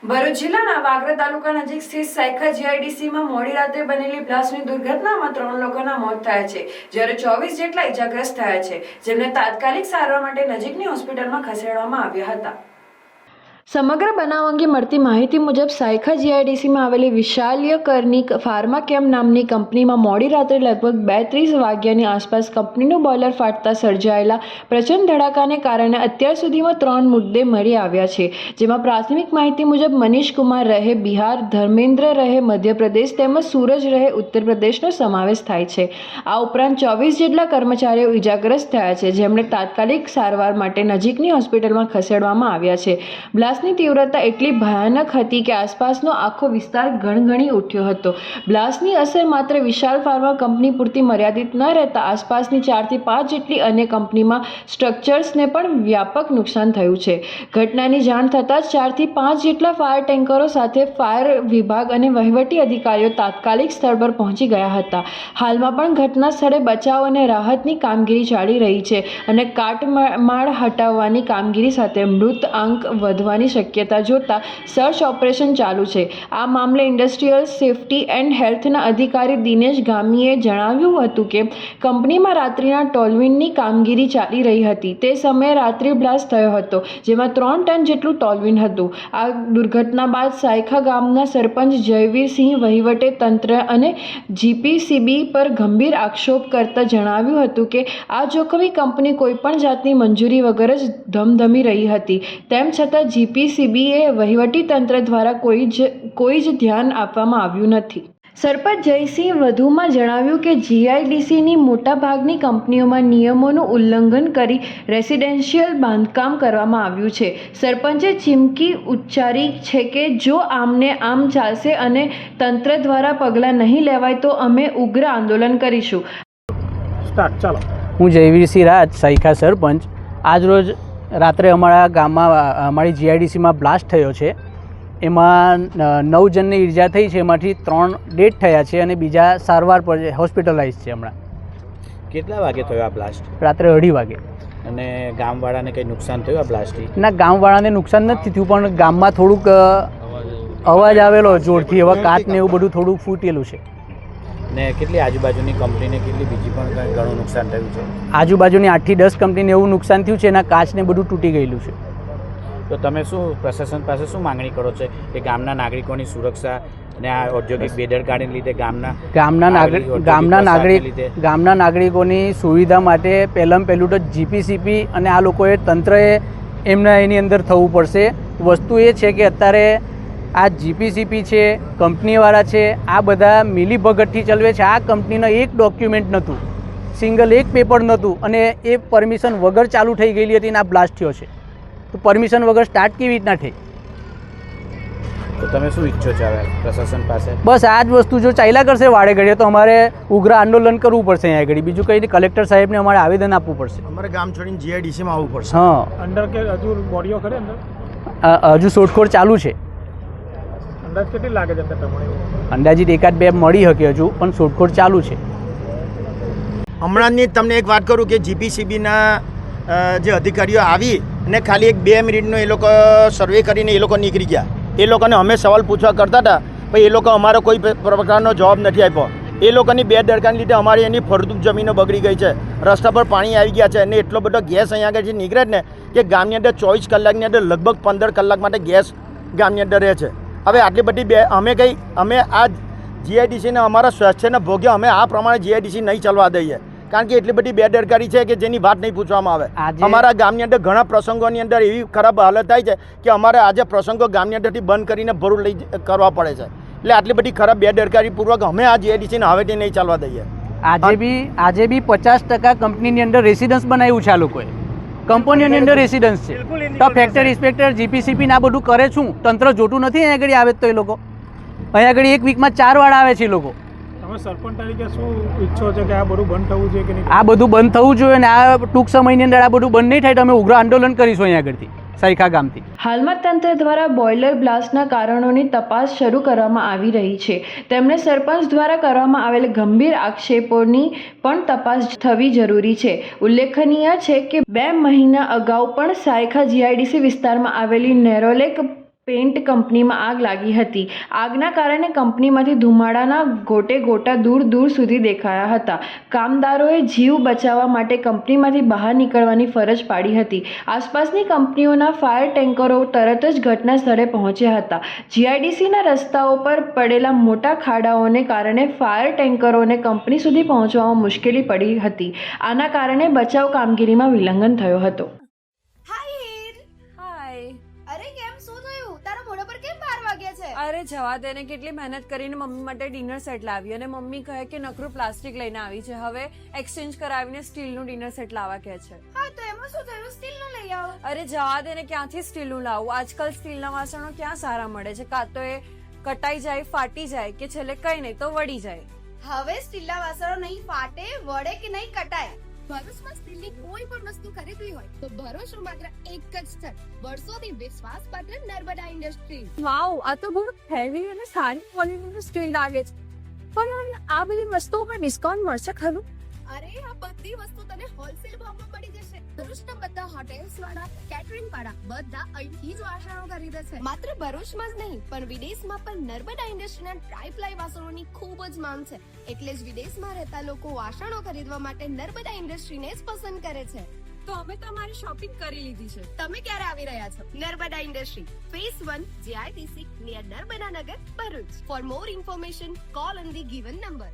ભરૂચ જિલ્લાના વાગરા તાલુકા નજીક સ્થિત સાયખા જીઆઈડીસીમાં મોડી રાત્રે બનેલી બ્લાસ્ટની દુર્ઘટનામાં 3 લોકોના મોત થયા છે, જ્યારે 24 જેટલા ઇજાગ્રસ્ત થયા છે, જેમને તાત્કાલિક સારવાર માટે નજીકની હોસ્પિટલમાં ખસેડવામાં આવ્યા હતા। સમગ્ર બનાવ અંગે મળતી માહિતી મુજબ સાયખા જીઆઈડીસીમાં આવેલી વિશાલ્ય કર્નિક ફાર્માકેમ નામની કંપનીમાં મોડી રાત્રે લગભગ 2:30 વાગ્યાની આસપાસ કંપનીનું બોઇલર ફાટતા સર્જાયેલા પ્રચંડ ધડાકાને કારણે અત્યાર સુધીમાં 3 મૃતદેહ મળી આવ્યા છે, જેમાં પ્રાથમિક માહિતી મુજબ મનીષ કુમાર રહે બિહાર, ધર્મેન્દ્ર રહે મધ્યપ્રદેશ તેમજ સૂરજ રહે ઉત્તર પ્રદેશનો સમાવેશ થાય છે। આ ઉપરાંત 24 જેટલા કર્મચારીઓ ઇજાગ્રસ્ત થયા છે, જેમને તાત્કાલિક સારવાર માટે નજીકની હોસ્પિટલમાં ખસેડવામાં આવ્યા છે। બ્લાસ્ટની તીવ્રતા એટલી ભયાનક હતી કે આસપાસનો આખો વિસ્તાર ગણગણી ઉઠ્યો હતો। બ્લાસ્ટની અસર માત્ર વિશાલ ફાર્મા કંપની પૂરતી મર્યાદિત ન રહેતા આસપાસની 4 થી 5 જેટલી અન્ય કંપનીમાં સ્ટ્રક્ચર્સને પણ વ્યાપક નુકસાન થયું છે। ઘટનાની જાણ થતાં જ 4 થી 5 જેટલા ફાયર ટેન્કરો સાથે ફાયર વિભાગ અને વહીવટી અધિકારીઓ તાત્કાલિક સ્થળ પર પહોંચી ગયા હતા। હાલમાં પણ ઘટના સ્થળે બચાવ અને રાહતની કામગીરી ચાલી રહી છે અને કાટમાળ હટાવવાની કામગીરી સાથે મૃત આંક વધવાની શક્યતા જોતા સર્ચ ઓપરેશન ચાલુ છે। આ મામલે ઇન્ડસ્ટ્રીયલ સેફટી એન્ડ હેલ્થના અધિકારી દિનેશ ગામીએ જણાવ્યું હતું કે કંપનીમાં રાત્રિના ટોલવિનની કામગીરી ચાલી રહી હતી। તે સમયે રાત્રિ બ્લાસ્ટ થયો હતો, જેમાં 3 ટન જેટલું ટોલવિન હતું। આ દુર્ઘટના બાદ સાયખા ગામના સરપંચ જયવીરસિંહ વહીવટી તંત્ર અને જીપીસીબી પર ગંભીર આક્ષેપ કરતા જણાવ્યું હતું કે આ જોખમી કંપની કોઈપણ જાતની મંજૂરી વગર જ ધમધમી રહી હતી। તેમ છતાં જીપીસીબીએ વહીવટી તંત્ર દ્વારા કોઈ જ ધ્યાન આપવામાં આવ્યું નથી। સરપંચ જયસિંહ વધુમાં જણાવ્યું કે જીઆઈડીસીની મોટાભાગની કંપનીઓમાં નિયમોનું ઉલ્લંઘન કરી રેસિડેન્શિયલ બાંધકામ કરવામાં આવ્યું છે। સરપંચે ચીમકી ઉચ્ચારી છે કે જો આમને આમ ચાલશે અને તંત્ર દ્વારા પગલાં નહીં લેવાય તો અમે ઉગ્ર આંદોલન કરીશું। હું જયવીરસિંહ રાજ, સાયખા સરપંચ। આજરોજ રાત્રે અમારા ગામમાં અમારી જીઆઈડીસીમાં બ્લાસ્ટ થયો છે। એમાં 9 જણને ઈજા થઈ છે, એમાંથી 3 ડેથ થયા છે અને બીજા સારવાર પર હોસ્પિટલાઇઝ છે। હમણાં કેટલા વાગે થયો આ બ્લાસ્ટ? રાત્રે 2:30 વાગે। અને ગામવાળાને કંઈ નુકસાન થયું આ બ્લાસ્ટથી? ના, ગામવાળાને નુકસાન નથી થયું, પણ ગામમાં થોડુંક અવાજ આવેલો જોરથી, હવે કાચ ને એવું બધું થોડું ફૂટેલું છે। ને કેટલી આજુબાજુની કંપનીને કેટલી બીજી પણ કંઈ ઘણું નુકસાન થયું છે? આજુબાજુની 8 થી 10 કંપનીને એવું નુકસાન થયું છે, એના કાચને બધું તૂટી ગયેલું છે। તો તમે શું પ્રશાસન પાસે શું માંગણી કરો છો કે ગામના નાગરિકોની સુરક્ષા અને આ ઔદ્યોગિક બેદરકારીને લીધે ગામના નાગરિકોની સુવિધા માટે પહેલું તો જીપીસીપી અને આ લોકોએ તંત્રએ એની અંદર થવું પડશે। વસ્તુ એ છે કે અત્યારે આ જીપીસીપી છે, કંપનીવાળા છે, આ બધા મિલીભગતથી ચલાવે છે। આ કંપનીનો એક ડોક્યુમેન્ટ નહોતું, સિંગલ એક પેપર નહોતું અને એ પરમિશન વગર ચાલુ થઈ ગયેલી હતી અને આ બ્લાસ્ટ થયો છે। તો પરમિશન વગર સ્ટાર્ટ કેવી રીતના થઈ? તો તમે શું ઈચ્છો છો હવે પ્રશાસન પાસે? બસ આ જ વસ્તુ જો ચાલ્યા કરશે વાડે ઘડીએ તો અમારે ઉગ્ર આંદોલન કરવું પડશે। અહીંયા આગળ બીજું કંઈ નહીં, કલેક્ટર સાહેબને અમારે આવેદન આપવું પડશે। અમારે ગામ છોડીને જીઆઈડીસીમાં આવવું પડશે। હા, અંદર કે હજુ બોડીઓ ખરી અંદર? હજુ શોધખોળ ચાલુ છે। અંદાજ કેટલી લાગે છે તમને? અંદાજિત 1-2 મળી શકે હજુ, પણ શોધખોળ ચાલુ છે। હમણાંની તમને એક વાત કરું કે જીપીસીબીના જે અધિકારીઓ આવી અને ખાલી 1-2 મિનિટનો એ લોકો સર્વે કરીને એ લોકો નીકળી ગયા। એ લોકોને અમે સવાલ પૂછવા કરતા હતા, પણ એ લોકો અમારો કોઈ પ્રકારનો જવાબ નથી આપ્યો। એ લોકોની બેદરકારીને લીધે અમારી એની ફળદ્રુપ જમીનો બગડી ગઈ છે, રસ્તા પર પાણી આવી ગયા છે અને એટલો બધો ગેસ અહીંયા આગળથી નીકળે જ ને કે ગામની અંદર 24 કલાકની અંદર લગભગ 15 કલાક માટે ગેસ ગામની અંદર રહે છે। હવે આટલી બધી અમે આ જીઆઈડીસીને અમારા સ્વાસ્થ્યના ભોગે અમે આ પ્રમાણે જીઆઈડીસી નહીં ચાલવા દઈએ, કારણ કે એટલી બધી બેદરકારી છે કે જેની વાત નહીં પૂછવામાં આવે। અમારા ગામની અંદર ઘણા પ્રસંગોની અંદર એવી ખરાબ હાલત થાય છે કે અમારે આજે પ્રસંગો ગામની અંદરથી બંધ કરીને ભરૂચ લઈ કરવા પડે છે। એટલે આટલી બધી ખરાબ બેદરકારીપૂર્વક અમે આ જીઆઈડીસીને હવેથી નહીં ચાલવા દઈએ। આજે બી 50% કંપનીની અંદર રેસિડન્સ બનાવ્યું છે આ લોકોએ। કંપનીઓની અંદર રેસિડન્સ છે, તો ફેક્ટરી ઇન્સ્પેક્ટર જીપીસીપી ના બધું કરે છું, તંત્ર જોતું નથી। અહીંયા આગળ આવે તો એ લોકો અહીંયા આગળ 1 વીકમાં 4 વાર આવે છે એ લોકો। તમે સરપંચ તરીકે શું ઈચ્છો છો કે આ બધું બંધ થવું જોઈએ કે નહીં? આ બધું બંધ થવું જોઈએ અને આ ટૂંક સમયની અંદર આ બધું બંધ નહીં થાય તો અમે ઉગ્ર આંદોલન કરીશું અહીંયા આગળથી સાયખા ગામથી। હાલમાં તંત્ર દ્વારા બોઇલર બ્લાસ્ટના કારણોની તપાસ શરૂ કરવામાં આવી રહી છે। તેમણે સરપંચ દ્વારા કરવામાં આવેલ ગંભીર આક્ષેપોની પણ તપાસ થવી જરૂરી છે। ઉલ્લેખનીય છે કે 2 મહિના અગાઉ પણ સાયખા જીઆઈડીસી વિસ્તારમાં આવેલી નેરોલેક પેન્ટ કંપનીમાં આગ લાગી હતી. આગના કારણે કંપનીમાંથી ધુમાડાના ગોટે ગોટા દૂર દૂર સુધી દેખાયા હતા. કામદારોએ જીવ બચાવવા માટે કંપનીમાંથી બહાર નીકળવાની ફરજ પાડી હતી. આસપાસની કંપનીઓના ફાયર ટેન્કરો તરત જ ઘટના સ્થળે પહોંચ્યા હતા. જીઆઈડીસીના રસ્તાઓ પર પડેલા મોટા ખાડાઓને કારણે ફાયર ટેન્કરોને કંપની સુધી પહોંચવામાં મુશ્કેલી પડી હતી. આના કારણે બચાવ કામગીરીમાં વિલંબન થયો હતો. હાય હીર. હાય. અરે કેમ શું થયું? તારા મોઢા પર કેમ 12 વાગ્યા છે? અરે જવા દે ને, કેટલી મહેનત કરીને મમ્મી માટે ડિનર સેટ લાવી અને મમ્મી કહે કે નકરું પ્લાસ્ટિક લઈને આવી છે, હવે એક્સચેન્જ કરાવીને સ્ટીલનું ડિનર સેટ લાવવા કહે છે. હા તો એમાં શું થયું? સ્ટીલનું લઈ આવો. અરે જવા દે ને, ક્યાંથી સ્ટીલનું લાવું? આજકાલ સ્ટીલના વાસણો ક્યાં સારા મળે છે? કાં તો એ કટાઈ જાય, ફાટી જાય કે છેલ્લે કઈ નહીં તો વળી જાય. હવે સ્ટીલના વાસણો નહીં ફાટે, વળે કે નહીં કટાય. ભરૂચમાં સ્ટીલની કોઈ પણ વસ્તુ ખરીદવી હોય તો ભરૂચનું માત્ર એક જ સ્થળ, વર્ષોથી વિશ્વાસપાત્ર નર્મદા ઇન્ડસ્ટ્રીઝ. વાવ, આ તો બહુ હેવી અને સારી ક્વોલિટીનું સ્ટીલ લાગે છે. પણ આ બધી વસ્તુઓ પર ડિસ્કાઉન્ટ મળશે ખરું? અરે આ બધી વસ્તુ તને હોલસેલ ભાવમાં મળી જશે. ભરૂચના બધા હોટેલ્સ વાળા, કેટરિંગ વાળા બધા અહીંથી જ વાસણો ખરીદે છે. માત્ર ભરૂચમાં જ નહીં પણ વિદેશમાં પણ નર્મદા ઇન્ડસ્ટ્રીના ટ્રાયપ્લાય વાસણોની ખૂબ જ માંગ છે. એટલે જ વિદેશમાં રહેતા લોકો વાસણો ખરીદવા માટે નર્મદા ઇન્ડસ્ટ્રીને જ પસંદ કરે છે. તો અમે તમારી શોપિંગ કરી લીધી છે. તમે ક્યારે આવી રહ્યા છો? Narmada industry phase 1 GIDC near Narmada Nagar Bharuch. For more information call on the given number.